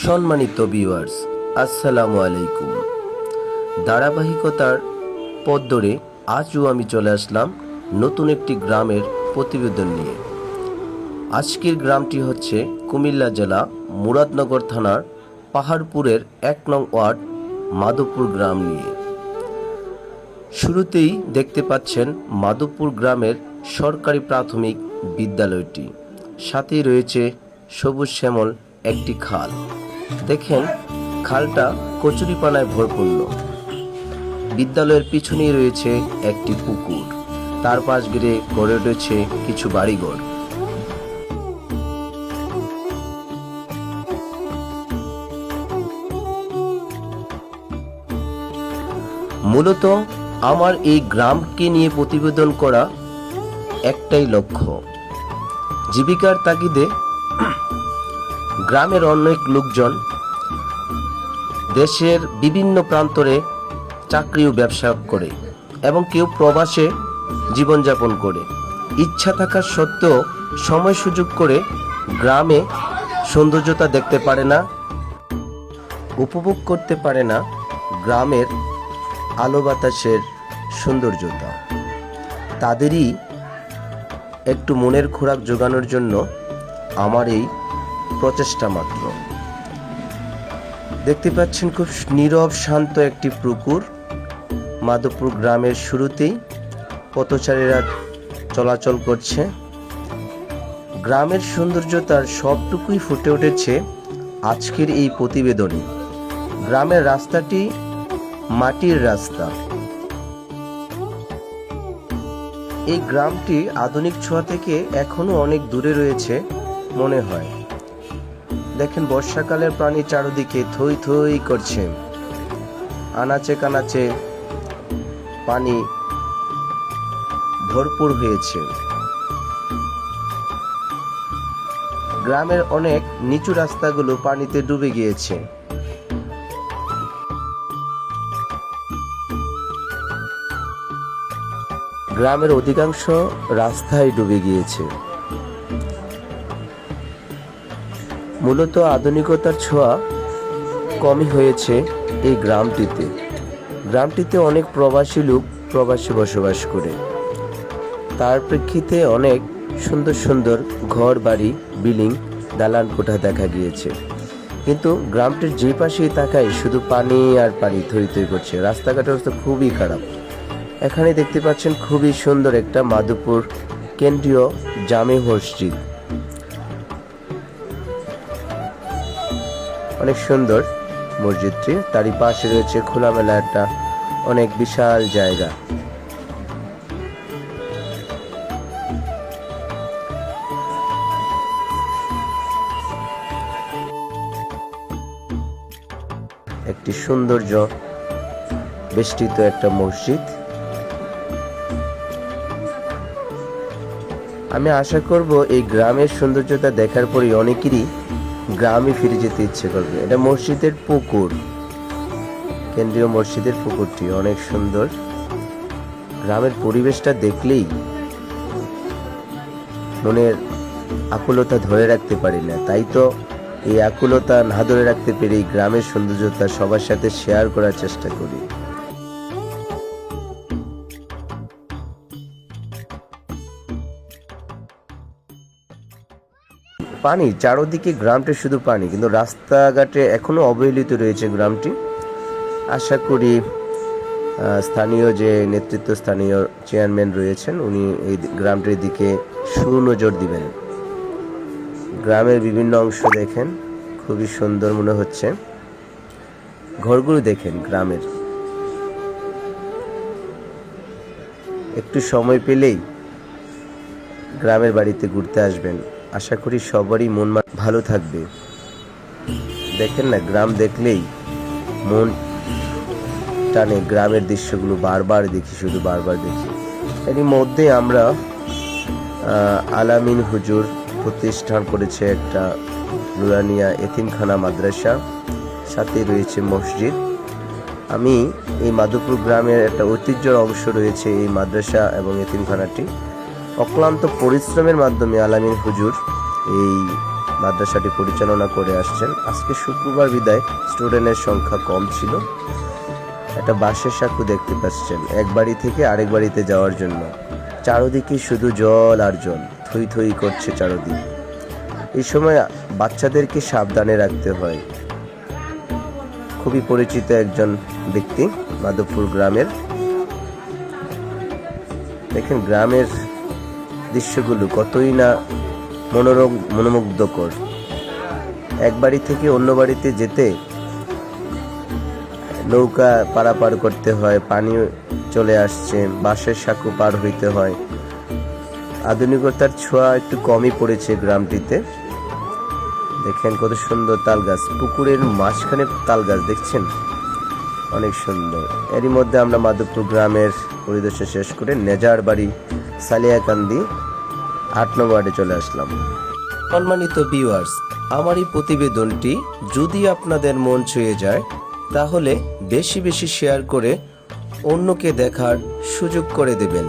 সম্মানিত ভিউয়ার্স, আসসালামু আলাইকুম। ধারাবাহিকতার পথ ধরে আজও আমি চলে আসলাম নতুন একটি গ্রামের প্রতিবেদন নিয়ে। আজকের গ্রামটি হচ্ছে কুমিল্লা জেলা মুরাদনগর থানার পাহাড়পুরের ১ নং ওয়ার্ড মাধবপুর গ্রাম নিয়ে। শুরুতেই দেখতে পাচ্ছেন মাধবপুর গ্রামের সরকারি প্রাথমিক বিদ্যালয়টি, সাথেই রয়েছে সবুজ শ্যামল একটি খাল। দেখেন খালটা কচুরিপানায় ভরপূর্ণ। বিদ্যালয়ের পিছনেই রয়েছে একটি পুকুর, তার পাশ ঘিরে গড়ে উঠেছে কিছু বাড়িঘর। মূলত আমার এই গ্রামকে নিয়ে প্রতিবেদন করা একটাই লক্ষ্য, জীবিকার তাগিদে গ্রামের অনেক লোকজন দেশের বিভিন্ন প্রান্তরে চাকরি ও ব্যবসা করে এবং কেউ প্রবাসে জীবনযাপন করে। ইচ্ছা থাকা সত্ত্বেও সময় সুযোগ করে গ্রামে সৌন্দর্যতা দেখতে পারে না, উপভোগ করতে পারে না গ্রামের আলো বাতাসের সৌন্দর্যতা। তাদেরই একটু মনের খোরাক জোগানোর জন্য আমার এই প্রচেষ্টা মাত্র। দেখতে পাচ্ছেন খুব নীরব শান্ত একটি পুকুর। মাধবপুর গ্রামের শুরুতেই পথচারীরা চলাচল করছে। গ্রামের সৌন্দর্যতার সবটুকুই ফুটে উঠেছে আজকের এই প্রতিবেদনে। গ্রামের রাস্তাটি মাটির রাস্তা। এই গ্রামটি আধুনিক ছোঁয়া থেকে এখনো অনেক দূরে রয়েছে মনে হয়। দেখেন বর্ষাকালের প্রাণী চারদিকে থই থই করছে, আনাচে কানাচে পানি ভরপুর হয়েছে। গ্রামের অনেক নিচু রাস্তাগুলো পানিতে ডুবে গিয়েছে। গ্রামের অধিকাংশ রাস্তায় ডুবে গিয়েছে। মূলত আধুনিকতার ছোঁয়া কমই হয়েছে এই গ্রামটিতে। গ্রামটিতে অনেক প্রবাসী লোক প্রবাসী বসবাস করে। তার প্রেক্ষিতে অনেক সুন্দর সুন্দর ঘর বাড়ি, বিল্ডিং, দালান কোঠা দেখা গিয়েছে। কিন্তু গ্রামটির যে পাশেই তাকাই শুধু পানি আর পানি, থই থই করছে। রাস্তাঘাটের অবস্থা খুবই খারাপ। এখানে দেখতে পাচ্ছেন খুবই সুন্দর একটা মাধবপুর কেন্দ্রীয় জামে মসজিদ, অনেক সুন্দর মসজিদটি। তারই পাশে রয়েছে খোলামেলা একটা অনেক বিশাল জায়গা। একটি সৌন্দর্য বেষ্টিত একটা মসজিদ। আমি আশা করব এই গ্রামের সৌন্দর্যতা দেখার পরই অনেকেরই গ্রামে ফিরে যেতে ইচ্ছে করবে। এটা মসজিদের পুকুর, কেন্দ্রীয় মসজিদের পুকুরটি অনেক সুন্দর। গ্রামের পরিবেশটা দেখলেই মনের আকুলতা ধরে রাখতে পারি না। তাই তো এই আকুলতা না ধরে রাখতে পেরে এই গ্রামের সৌন্দর্যতা সবার সাথে শেয়ার করার চেষ্টা করি। পানি চারদিকে, গ্রামটি শুধু পানি, কিন্তু রাস্তাঘাটে এখনো অবহেলিত রয়েছে গ্রামটি। আশা করি স্থানীয় যে নেতৃত্ব, স্থানীয় চেয়ারম্যান রয়েছেন, উনি এই গ্রামটির দিকে সুনজর দিবেন। গ্রামের বিভিন্ন অংশ দেখেন, খুবই সুন্দর মনে হচ্ছে। ঘরগুলো দেখেন গ্রামের। একটু সময় পেলেই গ্রামের বাড়িতে ঘুরতে আসবেন। আশা করি সবারই মন ভালো থাকবে। দেখেন না, গ্রাম দেখলেই মন টানে। গ্রামের দৃশ্যগুলো বারবার দেখি, শুধু বারবার দেখি। এরই মধ্যে আমরা আলামিন হুজুর প্রতিষ্ঠান করেছে একটা নুরানিয়া এতিমখানা মাদ্রাসা, সাথে রয়েছে মসজিদ। আমি এই মাধবপুর গ্রামের একটা ঐতিহ্যের অংশ রয়েছে এই মাদ্রাসা এবং এতিমখানাটি। অক্লান্ত পরিশ্রমের মাধ্যমে আলামিন হুজুর এই মাদ্রাসাটি পরিচালনা করে আসছেন। আজকে শুক্রবার বিদায় স্টুডেন্টের সংখ্যা কম ছিল। একটা বাঁশের সাঁকো দেখতে পাচ্ছেন এক বাড়ি থেকে আরেক বাড়িতে যাওয়ার জন্য। চারদিকে শুধু জল আর জল, থই থই করছে চারদিক। এই সময় বাচ্চাদেরকে সাবধানে রাখতে হয়। খুবই পরিচিত একজন ব্যক্তি মাধবপুর গ্রামের। দেখেন গ্রামের দৃশ্যগুলো কতই না মনোমুগ্ধকর। এক বাড়ি থেকে অন্য বাড়িতে যেতে নৌকা পারাপার করতে হয়, পানি চলে আসছে, বাঁশের সাঁকো পার হইতে হয়। আধুনিকতার ছোঁয়া একটু কমই পড়েছে গ্রামটিতে। দেখেন কত সুন্দর তাল গাছ, পুকুরের মাঝখানে তাল গাছ দেখছেন, অনেক সুন্দর। এরই মধ্যে আমরা মাধবপুর গ্রামের পরিদর্শন শেষ করে নেজার বাড়ি সালিয়াকান্দি 8 নং ওয়ার্ডে চলে আসলাম। সম্মানিত ভিউয়ার্স, আমার এই প্রতিবেদনটি যদি আপনাদের মন ছুঁয়ে যায় তাহলে বেশি বেশি শেয়ার করে অন্যকে দেখার সুযোগ করে দেবেন।